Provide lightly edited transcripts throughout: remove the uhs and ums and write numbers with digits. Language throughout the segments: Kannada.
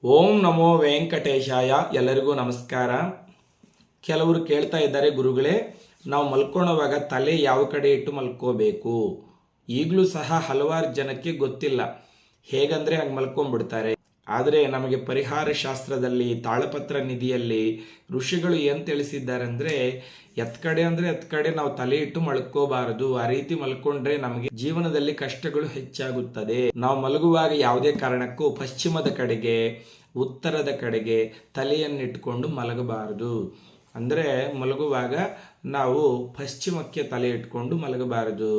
ಓಂ ನಮೋ ವೆಂಕಟೇಶಾಯ. ಎಲ್ಲರಿಗೂ ನಮಸ್ಕಾರ. ಕೆಲವರು ಕೇಳ್ತಾ ಇದ್ದಾರೆ, ಗುರುಗಳೇ ನಾವು ಮಲ್ಕೊಳ್ಳೋವಾಗ ತಲೆ ಯಾವ ಕಡೆ ಇಟ್ಟು ಮಲ್ಕೋಬೇಕು? ಈಗಲೂ ಸಹ ಹಲವಾರು ಜನಕ್ಕೆ ಗೊತ್ತಿಲ್ಲ. ಹೇಗಂದರೆ ಹಂಗೆ ಮಲ್ಕೊಂಡ್ಬಿಡ್ತಾರೆ. ಆದರೆ ನಮಗೆ ಪರಿಹಾರ ಶಾಸ್ತ್ರದಲ್ಲಿ, ತಾಳಪತ್ರ ನಿಧಿಯಲ್ಲಿ ಋಷಿಗಳು ಏನು ತಿಳಿಸಿದ್ದಾರೆ ಅಂದರೆ, ಎತ್ಕಡೆ ಅಂದರೆ ಎತ್ಕಡೆ ನಾವು ತಲೆ ಇಟ್ಟು ಮಲ್ಕೋಬಾರದು. ಆ ರೀತಿ ಮಲ್ಕೊಂಡ್ರೆ ನಮಗೆ ಜೀವನದಲ್ಲಿ ಕಷ್ಟಗಳು ಹೆಚ್ಚಾಗುತ್ತದೆ. ನಾವು ಮಲಗುವಾಗ ಯಾವುದೇ ಕಾರಣಕ್ಕೂ ಪಶ್ಚಿಮದ ಕಡೆಗೆ, ಉತ್ತರದ ಕಡೆಗೆ ತಲೆಯನ್ನಿಟ್ಕೊಂಡು ಮಲಗಬಾರದು. ಅಂದರೆ ಮಲಗುವಾಗ ನಾವು ಪಶ್ಚಿಮಕ್ಕೆ ತಲೆ ಇಟ್ಕೊಂಡು ಮಲಗಬಾರದು,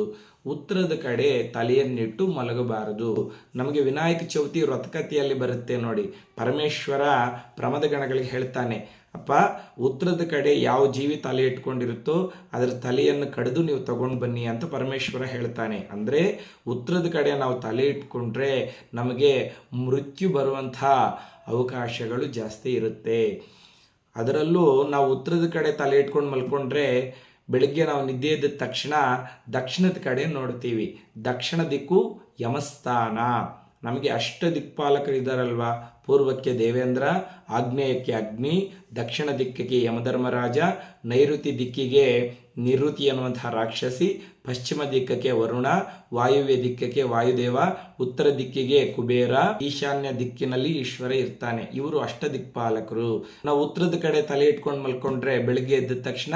ಉತ್ತರದ ಕಡೆ ತಲೆಯನ್ನಿಟ್ಟು ಮಲಗಬಾರದು. ನಮಗೆ ವಿನಾಯಕ ಚೌತಿ ವ್ರತಕಥೆಯಲ್ಲಿ ಬರುತ್ತೆ ನೋಡಿ, ಪರಮೇಶ್ವರ ಪ್ರಮದ ಗಣಗಳಿಗೆ ಹೇಳ್ತಾನೆ, ಅಪ್ಪ ಉತ್ತರದ ಕಡೆ ಯಾವ ಜೀವಿ ತಲೆ ಇಟ್ಕೊಂಡಿರುತ್ತೋ ಅದರ ತಲೆಯನ್ನು ಕಡಿದು ನೀವು ತಗೊಂಡು ಬನ್ನಿ ಅಂತ ಪರಮೇಶ್ವರ ಹೇಳ್ತಾನೆ. ಅಂದರೆ ಉತ್ತರದ ಕಡೆ ನಾವು ತಲೆ ಇಟ್ಕೊಂಡ್ರೆ ನಮಗೆ ಮೃತ್ಯು ಬರುವಂಥ ಅವಕಾಶಗಳು ಜಾಸ್ತಿ ಇರುತ್ತೆ. ಅದರಲ್ಲೂ ನಾವು ಉತ್ತರದ ಕಡೆ ತಲೆ ಇಟ್ಕೊಂಡು ಮಲ್ಕೊಂಡ್ರೆ ಬೆಳಿಗ್ಗೆ ನಾವು ನಿದ್ದೆ ಎದ್ದ ತಕ್ಷಣ ದಕ್ಷಿಣದ ಕಡೆ ನೋಡ್ತೀವಿ. ದಕ್ಷಿಣ ದಿಕ್ಕು ಯಮಸ್ಥಾನ. ನಮಗೆ ಅಷ್ಟ ದಿಕ್ಪಾಲಕರು ಇದ್ದಾರಲ್ವಾ, ಪೂರ್ವಕ್ಕೆ ದೇವೇಂದ್ರ, ಆಗ್ನೇಯಕ್ಕೆ ಅಗ್ನಿ, ದಕ್ಷಿಣ ದಿಕ್ಕಿಗೆ ಯಮಧರ್ಮರಾಜ, ನೈಋತಿ ದಿಕ್ಕಿಗೆ ನಿವೃತ್ತಿ ಅನ್ನುವಂತಹ ರಾಕ್ಷಸಿ, ಪಶ್ಚಿಮ ದಿಕ್ಕಕ್ಕೆ ವರುಣ, ವಾಯುವ್ಯ ದಿಕ್ಕಕ್ಕೆ ವಾಯುದೇವ, ಉತ್ತರ ದಿಕ್ಕಿಗೆ ಕುಬೇರ, ಈಶಾನ್ಯ ದಿಕ್ಕಿನಲ್ಲಿ ಈಶ್ವರ ಇರ್ತಾನೆ. ಇವರು ಅಷ್ಟ ದಿಕ್ಪಾಲಕರು. ನಾವು ಉತ್ತರದ ಕಡೆ ತಲೆ ಇಟ್ಕೊಂಡು ಮಲ್ಕೊಂಡ್ರೆ ಬೆಳಿಗ್ಗೆ ಎದ್ದ ತಕ್ಷಣ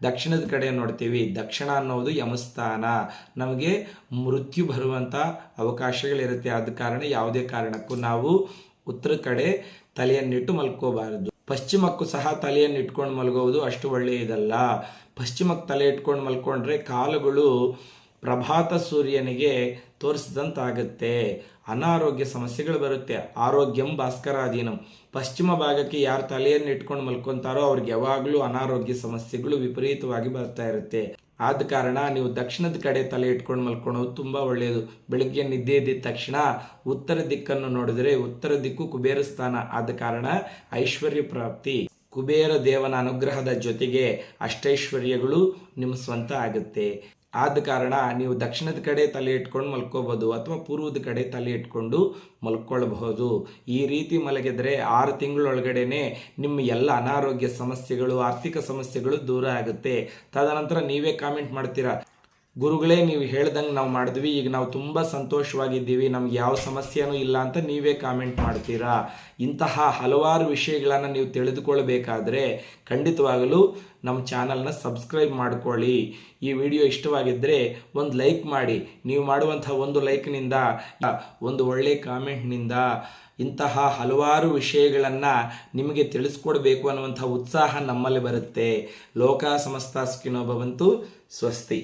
ದಕ್ಷಿಣದ ಕಡೆ ನೋಡ್ತೀವಿ. ದಕ್ಷಿಣ ಅನ್ನೋದು ಯಮಸ್ಥಾನ. ನಮಗೆ ಮೃತ್ಯು ಬರುವಂಥ ಅವಕಾಶಗಳಿರುತ್ತೆ. ಆದ ಕಾರಣ ಯಾವುದೇ ಕಾರಣಕ್ಕೂ ನಾವು ಉತ್ತರ ಕಡೆ ತಲೆಯನ್ನಿಟ್ಟು ಮಲ್ಕೋಬಾರದು. ಪಶ್ಚಿಮಕ್ಕೂ ಸಹ ತಲೆಯನ್ನು ಇಟ್ಕೊಂಡು ಮಲಗುವುದು ಅಷ್ಟು ಒಳ್ಳೆಯದಲ್ಲ. ಪಶ್ಚಿಮಕ್ಕೆ ತಲೆ ಇಟ್ಕೊಂಡು ಮಲ್ಕೊಂಡ್ರೆ ಕಾಲುಗಳು ಪ್ರಭಾತ ಸೂರ್ಯನಿಗೆ ತೋರಿಸಿದಂತಾಗುತ್ತೆ. ಅನಾರೋಗ್ಯ ಸಮಸ್ಯೆಗಳು ಬರುತ್ತೆ. ಆರೋಗ್ಯಂ ಭಾಸ್ಕರಾಧೀನಂ. ಪಶ್ಚಿಮ ಭಾಗಕ್ಕೆ ಯಾರು ತಲೆಯನ್ನು ಇಟ್ಕೊಂಡು ಮಲ್ಕೊತಾರೋ ಅವ್ರಿಗೆ ಯಾವಾಗಲೂ ಅನಾರೋಗ್ಯ ಸಮಸ್ಯೆಗಳು ವಿಪರೀತವಾಗಿ ಬರ್ತಾ ಇರುತ್ತೆ. ಆದ ಕಾರಣ ನೀವು ದಕ್ಷಿಣದ ಕಡೆ ತಲೆ ಇಟ್ಕೊಂಡು ಮಲ್ಕೊಳ್ಳೋದು ತುಂಬ ಒಳ್ಳೆಯದು. ಬೆಳಗ್ಗೆ ನಿದ್ದೆ ಎದ್ದ ತಕ್ಷಣ ಉತ್ತರ ದಿಕ್ಕನ್ನು ನೋಡಿದರೆ ಉತ್ತರ ದಿಕ್ಕು ಕುಬೇರ ಸ್ಥಾನ. ಆದ ಕಾರಣ ಐಶ್ವರ್ಯ ಪ್ರಾಪ್ತಿ, ಕುಬೇರ ದೇವನ ಅನುಗ್ರಹದ ಜೊತೆಗೆ ಅಷ್ಟೈಶ್ವರ್ಯಗಳು ನಿಮ್ಮ ಸ್ವಂತ ಆಗುತ್ತೆ. ಆದ ಕಾರಣ ನೀವು ದಕ್ಷಿಣದ ಕಡೆ ತಲೆ ಇಟ್ಕೊಂಡು ಮಲ್ಕೋಬಹುದು ಅಥವಾ ಪೂರ್ವದ ಕಡೆ ತಲೆ ಇಟ್ಕೊಂಡು ಮಲ್ಕೊಳ್ಬಹುದು. ಈ ರೀತಿ ಮಲಗಿದ್ರೆ 6 ತಿಂಗಳೊಳಗಡೆನೆ ನಿಮ್ಮ ಎಲ್ಲ ಅನಾರೋಗ್ಯ ಸಮಸ್ಯೆಗಳು, ಆರ್ಥಿಕ ಸಮಸ್ಯೆಗಳು ದೂರ ಆಗುತ್ತೆ. ತದನಂತರ ನೀವೇ ಕಾಮೆಂಟ್ ಮಾಡ್ತೀರಾ, ಗುರುಗಳೇ ನೀವು ಹೇಳ್ದಂಗೆ ನಾವು ಮಾಡಿದ್ವಿ, ಈಗ ನಾವು ತುಂಬ ಸಂತೋಷವಾಗಿದ್ದೀವಿ, ನಮ್ಗೆ ಯಾವ ಸಮಸ್ಯೆನೂ ಇಲ್ಲ ಅಂತ ನೀವೇ ಕಾಮೆಂಟ್ ಮಾಡ್ತೀರಾ. ಇಂತಹ ಹಲವಾರು ವಿಷಯಗಳನ್ನು ನೀವು ತಿಳಿದುಕೊಳ್ಬೇಕಾದ್ರೆ ಖಂಡಿತವಾಗಲೂ ನಮ್ಮ ಚಾನಲ್ನ ಸಬ್ಸ್ಕ್ರೈಬ್ ಮಾಡ್ಕೊಳ್ಳಿ. ಈ ವಿಡಿಯೋ ಇಷ್ಟವಾಗಿದ್ದರೆ ಒಂದು ಲೈಕ್ ಮಾಡಿ. ನೀವು ಮಾಡುವಂಥ ಒಂದು ಲೈಕ್ನಿಂದ, ಒಂದು ಒಳ್ಳೆಯ ಕಾಮೆಂಟ್ನಿಂದ ಇಂತಹ ಹಲವಾರು ವಿಷಯಗಳನ್ನು ನಿಮಗೆ ತಿಳಿಸ್ಕೊಡ್ಬೇಕು ಅನ್ನುವಂಥ ಉತ್ಸಾಹ ನಮ್ಮಲ್ಲಿ ಬರುತ್ತೆ. ಲೋಕ ಸಮಸ್ತ ಸುಖಿನೋ ಭವಂತು. ಸ್ವಸ್ತಿ.